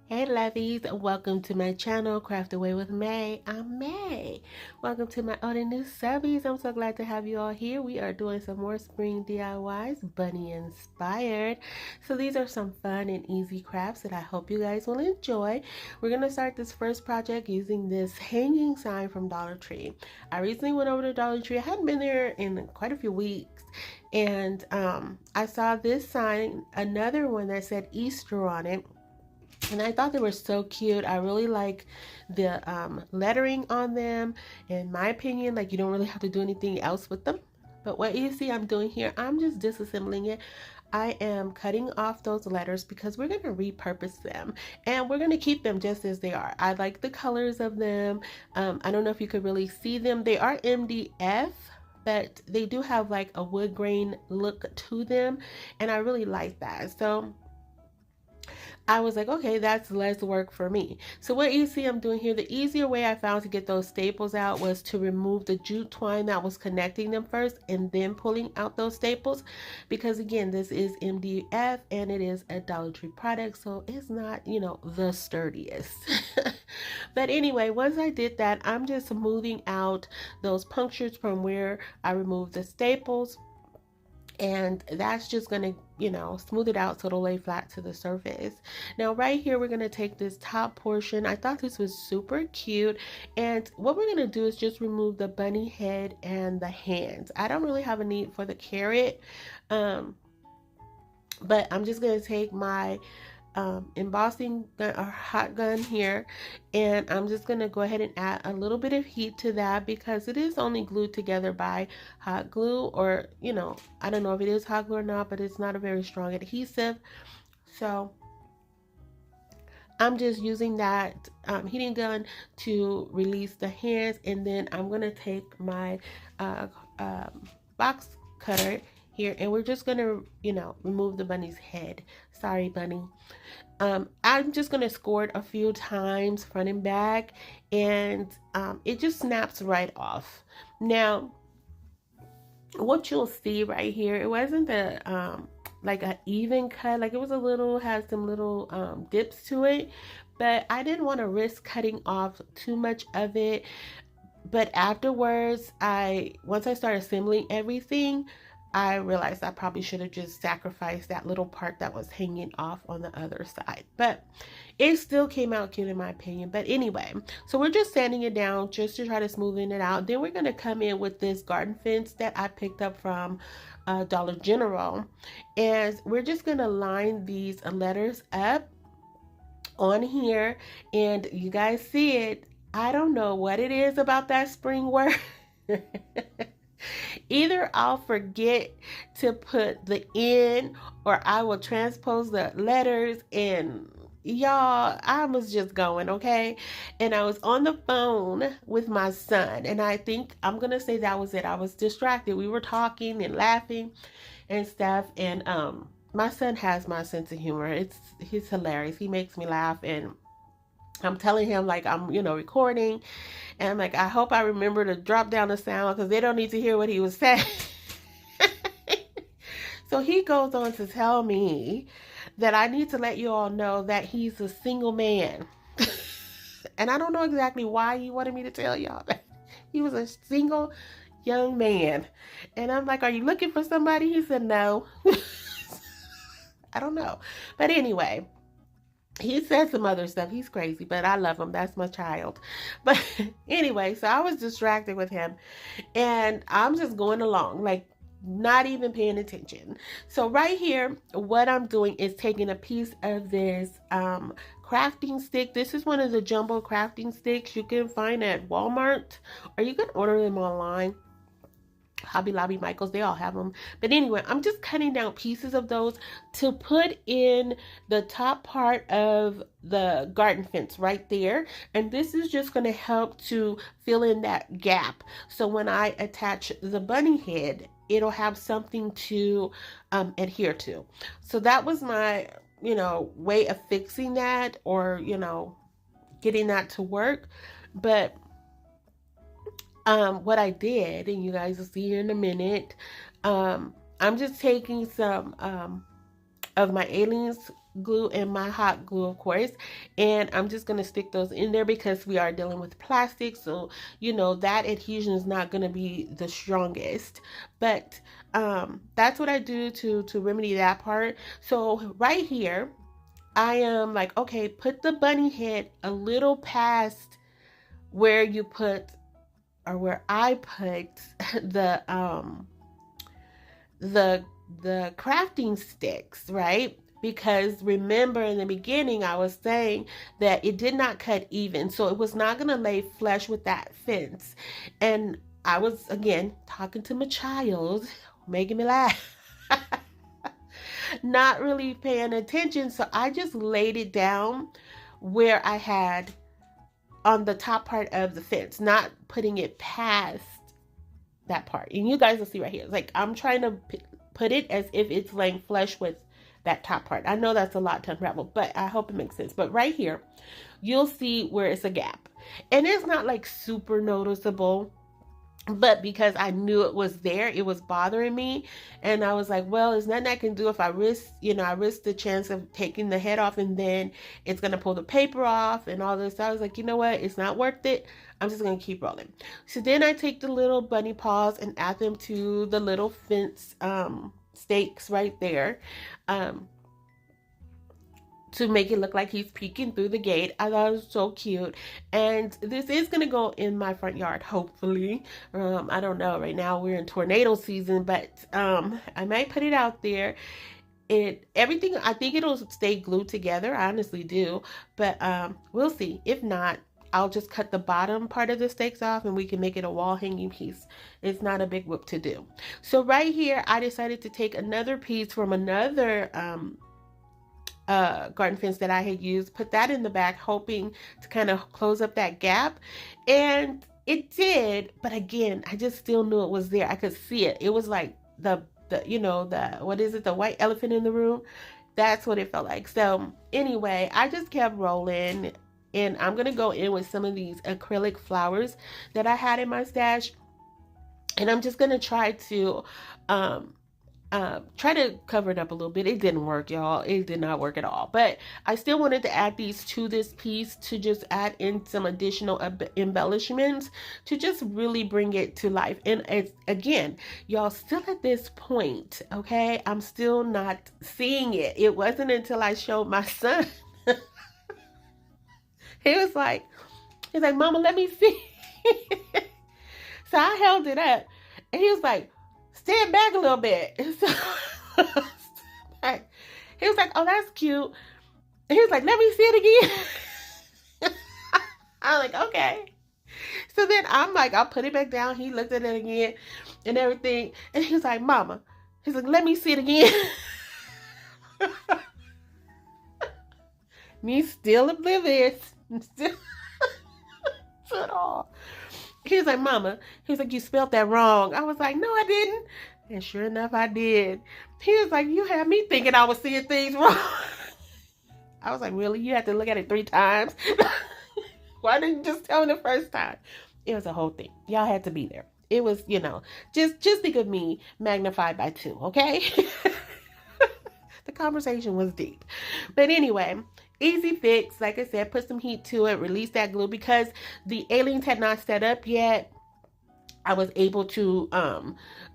Hey lovies, welcome to my channel, Craft Away with May. I'm May. Welcome to my old and new subbies. I'm so glad to have you all here. We are doing some more spring DIYs, bunny inspired. So these are some fun and easy crafts that I hope you guys will enjoy. We're going to start this first project using this hanging sign from Dollar Tree. I recently went over to Dollar Tree. I hadn't been there in quite a few weeks. And I saw this sign, another one that said Easter on it. And I thought they were so cute. I really like the lettering on them. In my opinion, like you don't really have to do anything else with them. But what you see I'm doing here, I'm just disassembling it. I am cutting off those letters because we're going to repurpose them and we're going to keep them just as they are. I like the colors of them. I don't know if you could really see them. They are MDF, but they do have like a wood grain look to them, and I really like that. So I was like, okay, that's less work for me. So what you see I'm doing here, the easier way I found to get those staples out was to remove the jute twine that was connecting them first and then pulling out those staples. Because again, this is MDF and it is a Dollar Tree product, so it's not, you know, the sturdiest. But anyway, once I did that, I'm just smoothing out those punctures from where I removed the staples, and that's just gonna, you know, smooth it out so it'll lay flat to the surface. Now right here we're gonna take this top portion. I thought this was super cute, and what we're gonna do is just remove the bunny head and the hands. I don't really have a need for the carrot, but I'm just gonna take my embossing gun or hot gun here, and I'm just gonna go ahead and add a little bit of heat to that because it is only glued together by hot glue, or you know, I don't know if it is hot glue or not, but it's not a very strong adhesive. So I'm just using that heating gun to release the hands, and then I'm gonna take my box cutter here, and we're just gonna, you know, remove the bunny's head. Sorry, bunny. I'm just gonna score it a few times front and back, and it just snaps right off. Now, what you'll see right here, it wasn't the like an even cut, like it was a little, had some little dips to it, but I didn't want to risk cutting off too much of it. But afterwards, once I started assembling everything, I realized I probably should have just sacrificed that little part that was hanging off on the other side. But it still came out cute in my opinion. But anyway, so we're just sanding it down just to try to smoothen it out. Then we're going to come in with this garden fence that I picked up from Dollar General. And we're just going to line these letters up on here. And you guys see it. I don't know what it is about that spring work. Either I'll forget to put the N, or I will transpose the letters, and y'all, I was just going, okay? And I was on the phone with my son, and I think I'm gonna say that was it. I was distracted. We were talking and laughing and stuff, and my son has my sense of humor. He's hilarious. He makes me laugh, and I'm telling him like I'm, you know, recording, and I'm like, I hope I remember to drop down the sound because they don't need to hear what he was saying. So he goes on to tell me that I need to let you all know that he's a single man. And I don't know exactly why he wanted me to tell y'all that. He was a single young man. And I'm like, are you looking for somebody? He said, no. I don't know. But anyway, he said some other stuff. He's crazy, but I love him. That's my child. But anyway, so I was distracted with him, and I'm just going along, like not even paying attention. So right here, what I'm doing is taking a piece of this crafting stick. This is one of the jumbo crafting sticks you can find at Walmart, or you can order them online. Hobby Lobby, Michaels, they all have them. But anyway, I'm just cutting down pieces of those to put in the top part of the garden fence right there. And this is just going to help to fill in that gap. So when I attach the bunny head, it'll have something to adhere to. So that was my, you know, way of fixing that, or, you know, getting that to work. But what I did, and you guys will see here in a minute, I'm just taking some of my aliens glue and my hot glue, of course, and I'm just going to stick those in there because we are dealing with plastic, so you know that adhesion is not going to be the strongest. But that's what I do to remedy that part. So right here I am like, okay, put the bunny head a little past where you put, or where I put the the the crafting sticks, right? Because remember in the beginning I was saying that it did not cut even, so it was not going to lay flush with that fence. And I was again talking to my child, making me laugh. Not really paying attention, so I just laid it down where I had on the top part of the fence, not putting it past that part. And you guys will see right here. It's like I'm trying to put it as if it's laying flush with that top part. I know that's a lot to unravel, but I hope it makes sense. But right here, you'll see where it's a gap. And it's not like super noticeable, but because I knew it was there, it was bothering me. And I was like, well, there's nothing I can do if I risk, I risk the chance of taking the head off and then it's going to pull the paper off and all this. So I was like, you know what? It's not worth it. I'm just going to keep rolling. So then I take the little bunny paws and add them to the little fence stakes right there. To make it look like he's peeking through the gate. I thought it was so cute. And this is going to go in my front yard, hopefully. I don't know. Right now we're in tornado season, but I might put it out there. Everything, I think it'll stay glued together. I honestly do. But we'll see. If not, I'll just cut the bottom part of the stakes off and we can make it a wall hanging piece. It's not a big whoop to do. So right here, I decided to take another piece from another garden fence that I had used, put that in the back, hoping to kind of close up that gap. And it did, but again, I just still knew it was there. I could see it. It was like the what is it, the white elephant in the room? That's what it felt like. So anyway, I just kept rolling, and I'm gonna go in with some of these acrylic flowers that I had in my stash, and I'm just gonna try to cover it up a little bit. It didn't work, y'all. It did not work at all. But I still wanted to add these to this piece to just add in some additional embellishments to just really bring it to life. And it's, again, y'all, still at this point, okay, I'm still not seeing it. It wasn't until I showed my son. He's like, Mama, let me see. So I held it up and he was like, stand back a little bit. So, he was like, oh, that's cute. And he was like, let me see it again. I was like, okay. So then I'm like, I'll put it back down. He looked at it again and everything. And he was like, Mama. He's like, let me see it again. Me still oblivious. Still at all. He was like, Mama. He was like, you spelled that wrong. I was like, no, I didn't. And sure enough, I did. He was like, you had me thinking I was seeing things wrong. I was like, really? You had to look at it 3 times? Why didn't you just tell me the first time? It was a whole thing. Y'all had to be there. It was, just think of me magnified by 2, okay? The conversation was deep. But anyway, easy fix. Like I said, put some heat to it, release that glue. Because the aliens had not set up yet, I was able to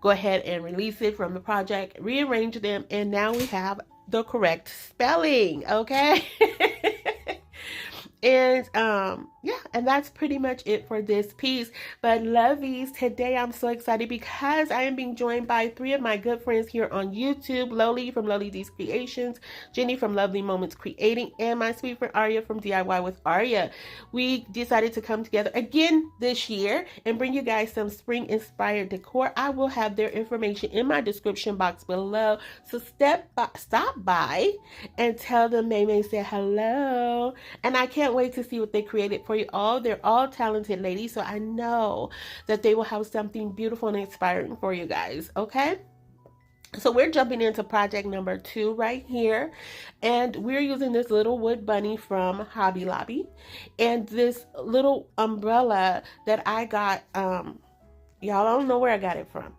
go ahead and release it from the project, rearrange them, and now we have the correct spelling, okay? And yeah, and that's pretty much it for this piece. But lovies, today I'm so excited because I am being joined by 3 of my good friends here on YouTube: LoliD from LoliD's Creations, Jenny from Lovely Moments Creating, and my sweet friend Aurea from DIY with Aurea. We decided to come together again this year and bring you guys some spring inspired decor. I will have their information in my description box below, so stop by and tell them May said hello. And I can't wait to see what they created for you all. They're all talented ladies, so I know that they will have something beautiful and inspiring for you guys, okay? So we're jumping into project number 2 right here, and we're using this little wood bunny from Hobby Lobby and this little umbrella that I got. Y'all, I don't know where I got it from.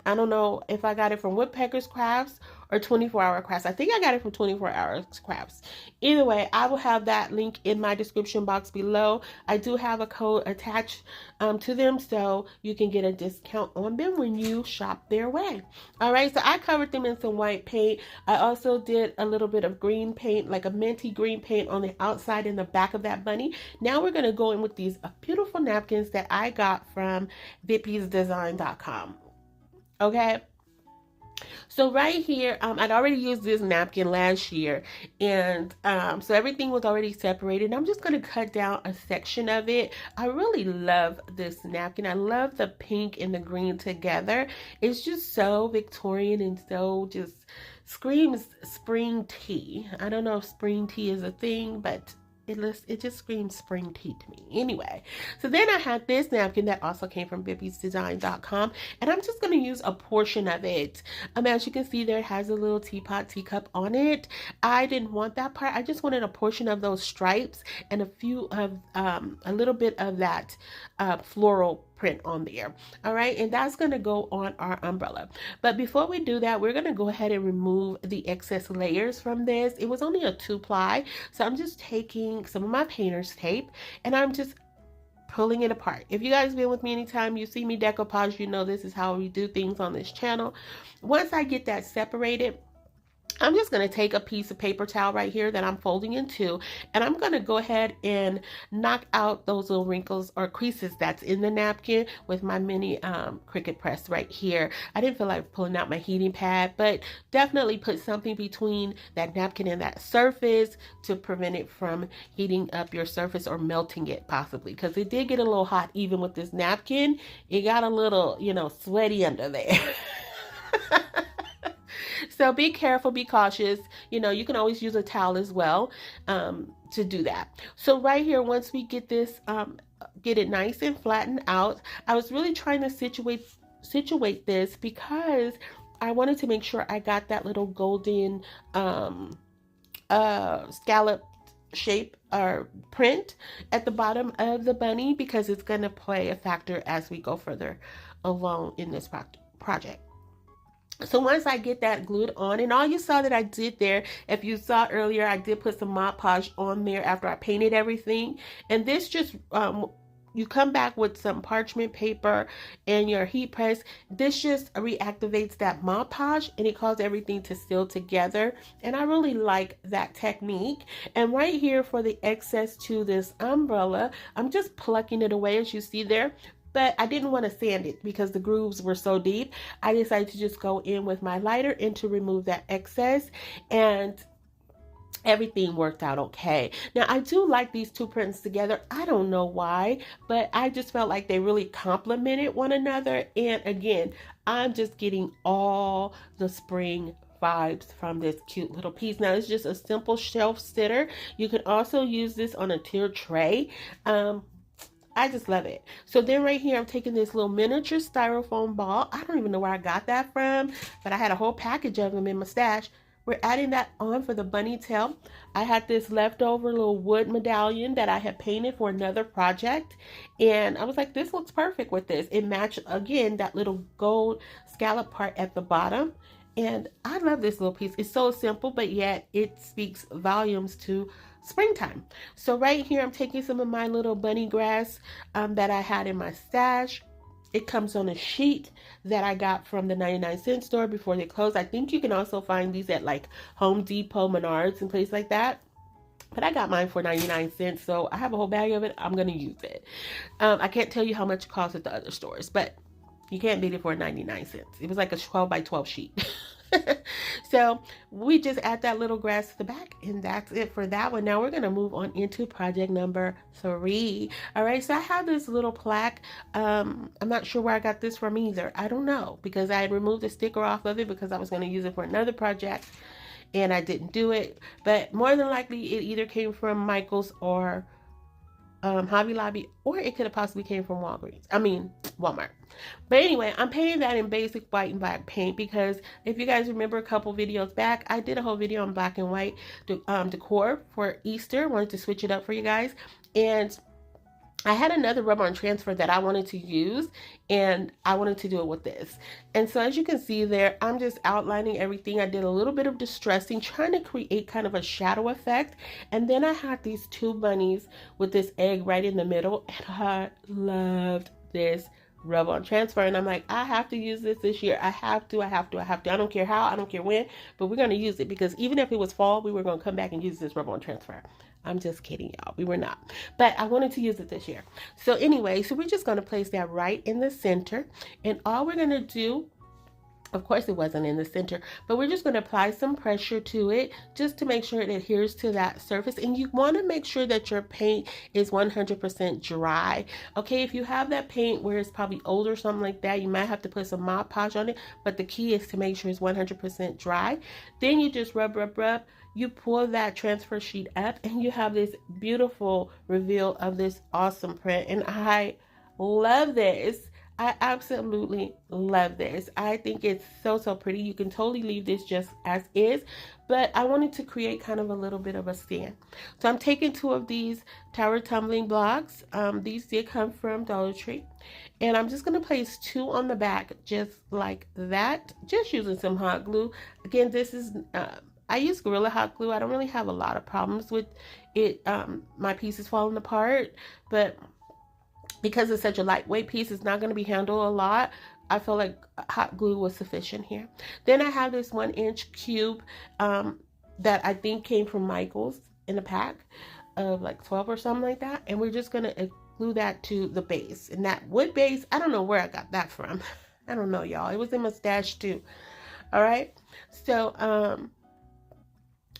I don't know if I got it from Woodpecker's Crafts or 24-hour crafts. I think I got it from 24-hour crafts. Either way, I will have that link in my description box below. I do have a code attached to them, so you can get a discount on them when you shop their way. All right, so I covered them in some white paint. I also did a little bit of green paint, like a minty green paint on the outside and the back of that bunny. Now we're going to go in with these beautiful napkins that I got from VippiesDesign.com. Okay. So right here, I'd already used this napkin last year, and so everything was already separated. I'm just going to cut down a section of it. I really love this napkin. I love the pink and the green together. It's just so Victorian and so just screams spring tea. I don't know if spring tea is a thing, but it just screams spring tea to me. Anyway, so then I had this napkin that also came from VippiesDesign.com, and I'm just going to use a portion of it. As you can see, there it has a little teacup on it. I didn't want that part. I just wanted a portion of those stripes and a few of a little bit of that floral print on there. All right, and that's going to go on our umbrella. But before we do that, we're going to go ahead and remove the excess layers from this. It was only a 2-ply, so I'm just taking some of my painter's tape and I'm just pulling it apart. If you guys been with me anytime, you see me decoupage, you know this is how we do things on this channel. Once I get that separated, I'm just going to take a piece of paper towel right here that I'm folding in two, and I'm going to go ahead and knock out those little wrinkles or creases that's in the napkin with my mini Cricut press right here. I didn't feel like pulling out my heating pad, but definitely put something between that napkin and that surface to prevent it from heating up your surface or melting it possibly, because it did get a little hot even with this napkin. It got a little, you know, sweaty under there. So be careful, be cautious. You know, you can always use a towel as well to do that. So right here, once we get this, get it nice and flattened out, I was really trying to situate this because I wanted to make sure I got that little golden scallop shape or print at the bottom of the bunny, because it's going to play a factor as we go further along in this project. So once I get that glued on, and all you saw that I did there, if you saw earlier, I did put some Mod Podge on there after I painted everything. And this just, you come back with some parchment paper and your heat press. This just reactivates that Mod Podge and it causes everything to seal together. And I really like that technique. And right here for the excess to this umbrella, I'm just plucking it away, as you see there. But I didn't want to sand it because the grooves were so deep. I decided to just go in with my lighter and to remove that excess, and everything worked out okay. Now I do like these two prints together. I don't know why, but I just felt like they really complemented one another. And again, I'm just getting all the spring vibes from this cute little piece. Now it's just a simple shelf sitter. You can also use this on a tiered tray. I just love it. So then right here, I'm taking this little miniature styrofoam ball. I don't even know where I got that from, but I had a whole package of them in my stash. We're adding that on for the bunny tail. I had this leftover little wood medallion that I had painted for another project. And I was like, this looks perfect with this. It matched, again, that little gold scallop part at the bottom. And I love this little piece. It's so simple, but yet it speaks volumes to springtime. So right here, I'm taking some of my little bunny grass that I had in my stash. It comes on a sheet that I got from the 99-cent store before they closed. I think you can also find these at like Home Depot, Menards, and places like that. But I got mine for 99 cents, so I have a whole bag of it. I'm going to use it. I can't tell you how much it costs at the other stores, but you can't beat it for 99 cents. It was like a 12 by 12 sheet. So we just add that little grass to the back, and that's it for that one. Now we're going to move on into project number 3. All right, so I have this little plaque. I'm not sure where I got this from either. I don't know, because I had removed the sticker off of it because I was going to use it for another project and I didn't do it. But more than likely it either came from Michael's or Hobby Lobby, or it could have possibly came from Walmart. But anyway, I'm painting that in basic white and black paint because if you guys remember a couple videos back, I did a whole video on black and white decor for Easter. Wanted to switch it up for you guys. And I had another rub-on transfer that I wanted to use, and I wanted to do it with this. And so as you can see there, I'm just outlining everything. I did a little bit of distressing, trying to create kind of a shadow effect. And then I had these two bunnies with this egg right in the middle, and I loved this rub-on transfer. And I'm like, I have to use this year. I have to. I don't care how, I don't care when, but we're going to use it, because even if it was fall, we were going to come back and use this rub-on transfer. I'm just kidding, y'all. We were not. But I wanted to use it this year. So anyway, so we're just going to place that right in the center. And all we're going to do, of course it wasn't in the center, but we're just going to apply some pressure to it just to make sure it adheres to that surface. And you want to make sure that your paint is 100% dry. Okay, if you have that paint where it's probably old or something like that, you might have to put some Mod Podge on it. But the key is to make sure it's 100% dry. Then you just rub. You pull that transfer sheet up, and you have this beautiful reveal of this awesome print. And I love this. I absolutely love this. I think it's so pretty. You can totally leave this just as is, but I wanted to create kind of a little bit of a stand. So I'm taking two of these tower tumbling blocks. These did come from Dollar Tree. And I'm just going to place two on the back just like that, just using some hot glue. Again, this is... I use Gorilla Hot Glue. I don't really have a lot of problems with it. My piece is falling apart, but because it's such a lightweight piece, it's not going to be handled a lot. I feel like hot glue was sufficient here. Then I have this 1-inch cube that I think came from Michael's in a pack of like 12 or something like that. And we're just going to glue that to the base. And that wood base, I don't know where I got that from. I don't know, y'all. It was in my stash too. All right. So,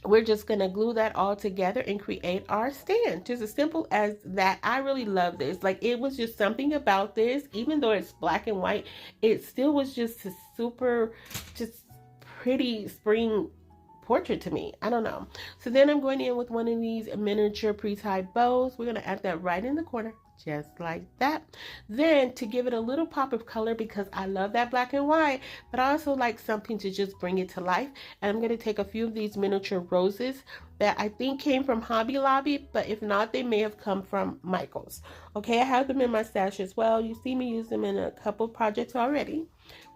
we're just going to glue that all together and create our stand. Just as simple as that. I really love this. Like, it was just something about this, even though it's black and white, it still was just a super, just pretty spring portrait to me. I don't know. So then I'm going in with one of these miniature pre-tied bows. We're going to add that right in the corner, just like that. Then to give it a little pop of color, because I love that black and white, but I also like something to just bring it to life. And I'm going to take a few of these miniature roses that I think came from Hobby Lobby, but if not, they may have come from Michael's. Okay, I have them in my stash as well. You see me use them in a couple projects already.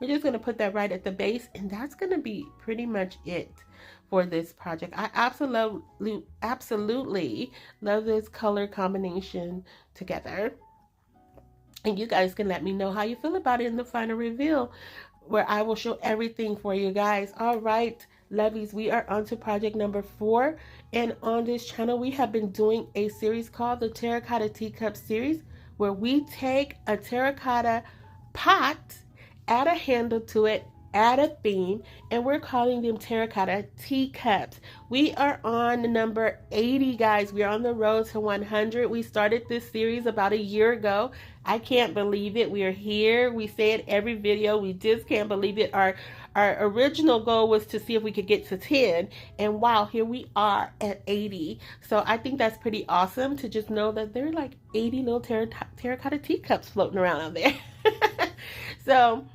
We're just going to put that right at the base, and that's going to be pretty much it for this project. I absolutely love this color combination together. And you guys can let me know how you feel about it in the final reveal, where I will show everything for you guys. All right, lovies, we are on to project number 4. And on this channel, we have been doing a series called the Terracotta Teacup series, where we take a terracotta pot, add a handle to it, add a theme, and we're calling them terracotta teacups. We are on number 80, guys. We're on the road to 100. We started this series about a year ago. I can't believe it. We are here. We say it every video. We just can't believe it. Our original goal was to see if we could get to 10, and wow, here we are at 80. So I think that's pretty awesome to just know that there are like 80 little terracotta teacups floating around out there. So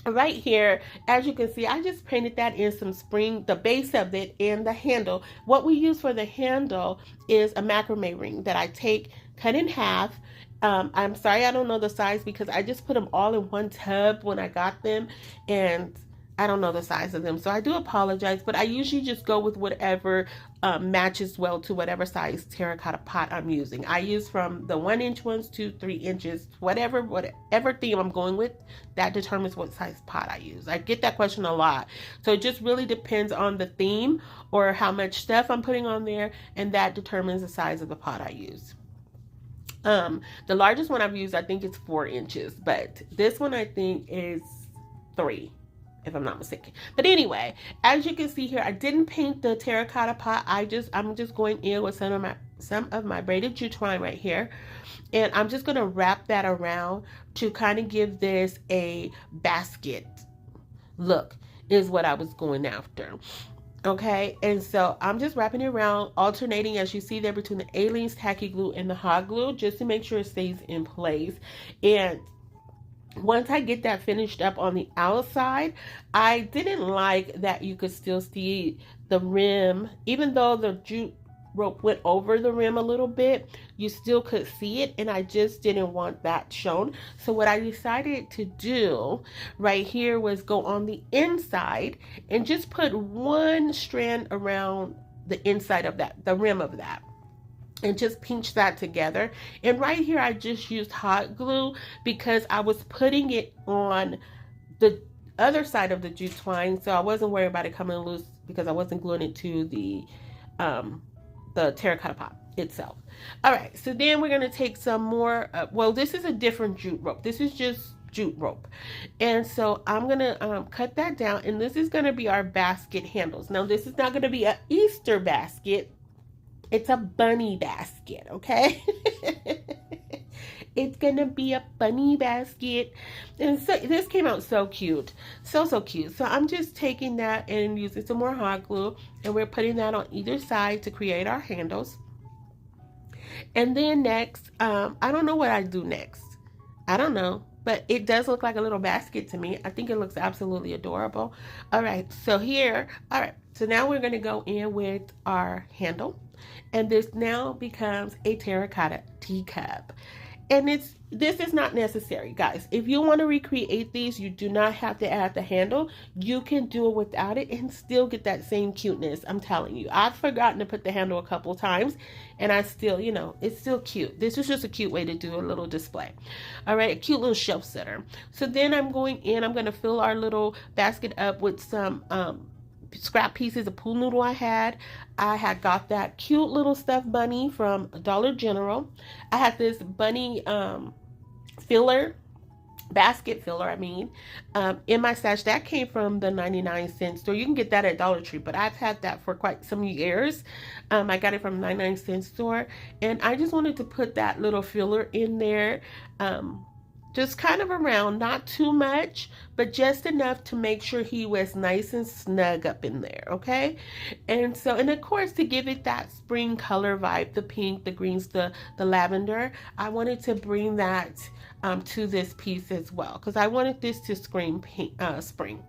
right here, as you can see, I just painted that in some spring, the base of it and the handle. What we use for the handle is a macrame ring that I take, cut in half. I'm sorry I don't know the size, because I just put them all in one tub when I got them, and I don't know the size of them, so I do apologize, but I usually just go with whatever matches well to whatever size terracotta pot I'm using. I use from the 1-inch ones to 3 inches, whatever theme I'm going with, that determines what size pot I use. I get that question a lot, so it just really depends on the theme or how much stuff I'm putting on there, and that determines the size of the pot I use. The largest one I've used, I think it's 4 inches, but this one I think is 3. If I'm not mistaken. But anyway, as you can see here, I didn't paint the terracotta pot. I'm just going in with some of my braided jute twine right here, and I'm just going to wrap that around to kind of give this a basket look, is what I was going after. Okay, and so I'm just wrapping it around, alternating, as you see there, between the Aleene's tacky glue and the hot glue, just to make sure it stays in place. And once I get that finished up on the outside, I didn't like that you could still see the rim, even though the rope went over the rim a little bit, you still could see it, and I just didn't want that shown. So what I decided to do right here was go on the inside and just put one strand around the inside of that, the rim of that, and just pinch that together. And right here I just used hot glue because I was putting it on the other side of the jute twine, so I wasn't worried about it coming loose because I wasn't gluing it to the terracotta pot itself. All right, so then we're going to take some more, well, this is a different jute rope. This is just jute rope. And so I'm going to cut that down, and this is going to be our basket handles. Now, this is not going to be an Easter basket. It's a bunny basket, okay? It's gonna be a bunny basket. And so this came out so cute. So cute. So I'm just taking that and using some more hot glue, and we're putting that on either side to create our handles. And then next, I don't know what I do next. I don't know, but it does look like a little basket to me. I think it looks absolutely adorable. All right, so here, all right, so now we're gonna go in with our handle, and this now becomes a terracotta teacup. And this is not necessary, guys. If you want to recreate these, you do not have to add the handle. You can do it without it and still get that same cuteness. I'm telling you. I've forgotten to put the handle a couple times, and I still, you know, it's still cute. This is just a cute way to do a little display. All right, a cute little shelf setter. So then I'm going to fill our little basket up with some scrap pieces of pool noodle I had. I had got that cute little stuffed bunny from Dollar General. I had this bunny basket filler, in my stash. That came from the 99-cent store. You can get that at Dollar Tree, but I've had that for quite some years. I got it from 99-cent store, and I just wanted to put that little filler in there. Just kind of around, not too much, but just enough to make sure he was nice and snug up in there, okay? And so, and of course, to give it that spring color vibe, the pink, the greens, the lavender, I wanted to bring that to this piece as well, because I wanted this to scream pink, spring.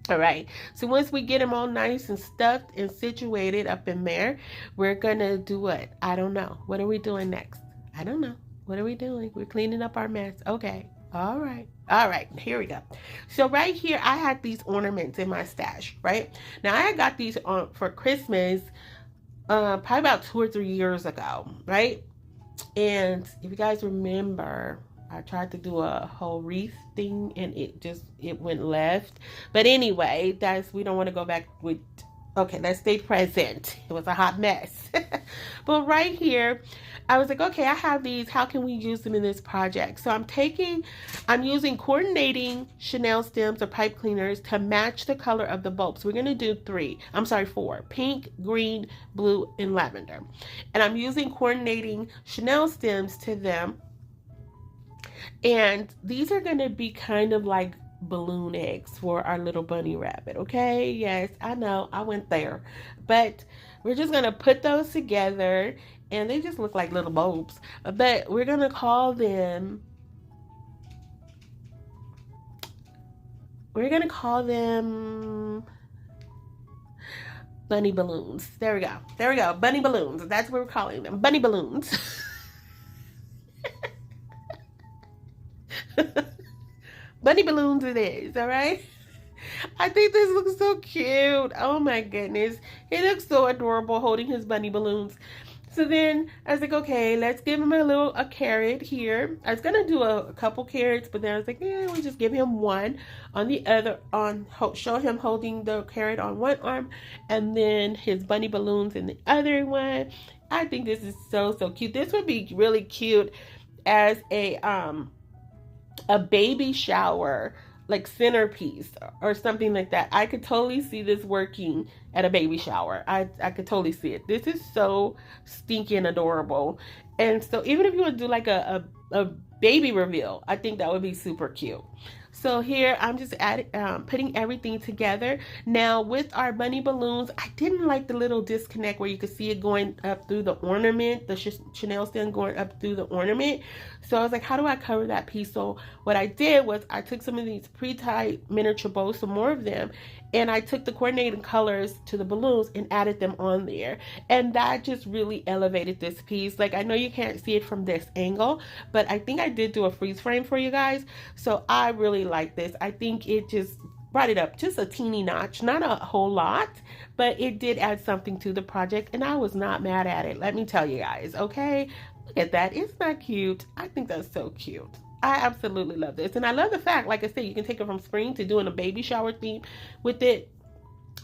All right, so once we get them all nice and stuffed and situated up in there, we're gonna do what? I don't know. What are we doing next? I don't know. What are we doing? We're cleaning up our mess. Okay. All right. All right. Here we go. So right here, I had these ornaments in my stash, right? Now, I got these for Christmas probably about 2 or 3 years ago, right? And if you guys remember, I tried to do a whole wreath thing, and it went left. But anyway, we don't want to go back with... Okay, let's stay present. It was a hot mess. But right here, I was like, okay, I have these. How can we use them in this project? So I'm using coordinating Chanel stems or pipe cleaners to match the color of the bulbs. We're going to do 4. Pink, green, blue, and lavender. And I'm using coordinating Chanel stems to them. And these are going to be kind of like balloon eggs for our little bunny rabbit, okay? Yes, I know, I went there. But we're just going to put those together, and they just look like little bulbs. But we're going to call them... bunny balloons. There we go. There we go. Bunny balloons. That's what we're calling them. Bunny balloons. Bunny balloons it is, all right? I think this looks so cute. Oh my goodness. He looks so adorable holding his bunny balloons. So then I was like, okay, let's give him a carrot here. I was going to do a couple carrots, but then I was like, we'll just give him one on the other, show him holding the carrot on one arm, and then his bunny balloons in the other one. I think this is so cute. This would be really cute as a baby shower, like centerpiece or something like that. I could totally see this working at a baby shower. I could totally see it. This is so stinking adorable. And so even if you would do like a baby reveal, I think that would be super cute. So here I'm just putting everything together. Now with our bunny balloons, I didn't like the little disconnect where you could see it going up through the ornament, the Chanel stem going up through the ornament. So I was like, how do I cover that piece? So what I did was I took some of these pre-tied miniature bows, some more of them, and I took the coordinating colors to the balloons and added them on there, and that just really elevated this piece. Like, I know you can't see it from this angle, but I think I did do a freeze frame for you guys, so I really like this. I think it just brought it up just a teeny notch, not a whole lot, but it did add something to the project, and I was not mad at it, let me tell you guys. Okay, look at that, isn't that cute? I think that's so cute. I absolutely love this, and I love the fact, like I said, you can take it from spring to doing a baby shower theme with it.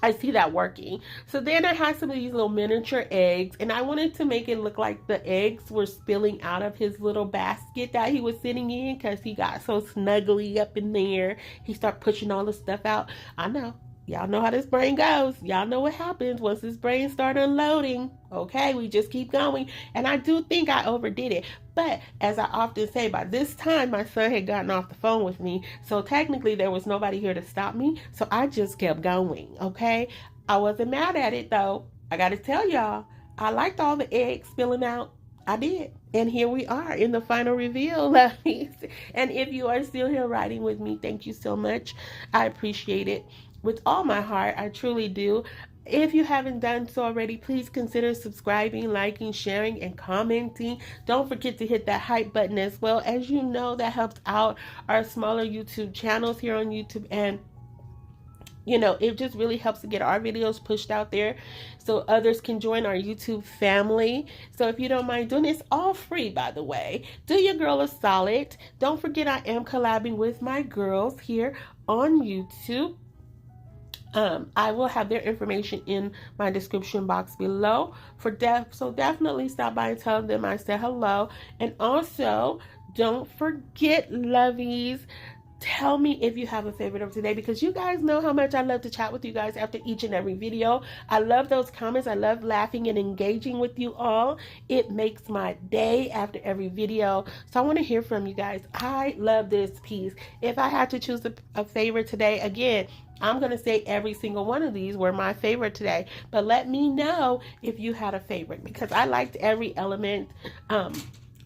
I see that working. So then I had some of these little miniature eggs, and I wanted to make it look like the eggs were spilling out of his little basket that he was sitting in, because he got so snuggly up in there. He started pushing all the stuff out. I know. Y'all know how this brain goes. Y'all know what happens once this brain starts unloading. Okay, we just keep going. And I do think I overdid it. But as I often say, by this time, my son had gotten off the phone with me. So technically, there was nobody here to stop me. So I just kept going. Okay, I wasn't mad at it, though. I got to tell y'all, I liked all the eggs spilling out. I did. And here we are in the final reveal, lovies. And if you are still here riding with me, thank you so much. I appreciate it with all my heart. I truly do. If you haven't done so already, please consider subscribing, liking, sharing, and commenting. Don't forget to hit that hype button as well. As you know, that helps out our smaller YouTube channels here on YouTube, and you know, it just really helps to get our videos pushed out there so others can join our YouTube family. So if you don't mind doing this, all free, by the way, do your girl a solid. Don't forget, I am collabing with my girls here on YouTube. I will have their information in my description box below so definitely stop by and tell them I said hello. And also, don't forget, lovies, tell me if you have a favorite of today, because you guys know how much I love to chat with you guys after each and every video. I love those comments. I love laughing and engaging with you all. It makes my day after every video. So I want to hear from you guys. I love this piece. If I had to choose a favorite today, again, I'm going to say every single one of these were my favorite today. But let me know if you had a favorite, because I liked every element,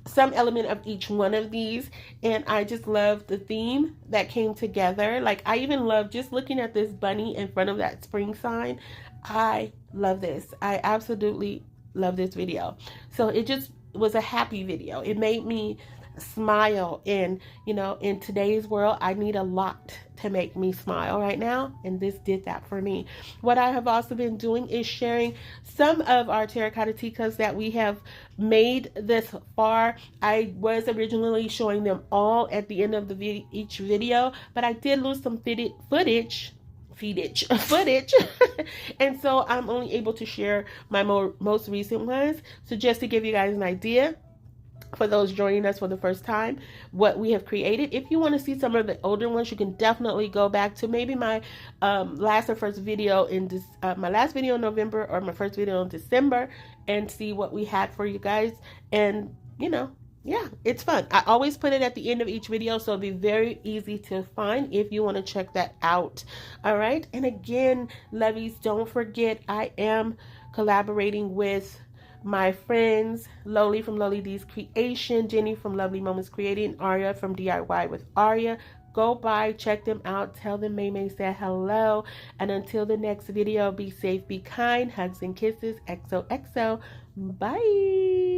some element of each one of these, and I just love the theme that came together. Like, I even love just looking at this bunny in front of that spring sign. I love this. I absolutely love this video. So it just was a happy video. It made me smile, and you know, in today's world, I need a lot to make me smile right now, and this did that for me. What I have also been doing is sharing some of our terracotta ticas that we have made this far. I was originally showing them all at the end of each video, but I did lose some footage and so I'm only able to share my most recent ones. So just to give you guys an idea, for those joining us for the first time, what we have created. If you want to see some of the older ones, you can definitely go back to maybe my last or first video in this, my last video in November, or my first video in December, and see what we had for you guys. And you know, yeah, it's fun. I always put it at the end of each video, so it'll be very easy to find if you want to check that out. All right, and again, lovies, don't forget, I am collaborating with my friends Loli from LoliD's Creation, Jenny from Lovely Moments Creating, Aurea from DIY with Aurea. Go by, check them out, tell them May said hello, and until the next video, be safe, be kind, hugs and kisses, XOXO, bye.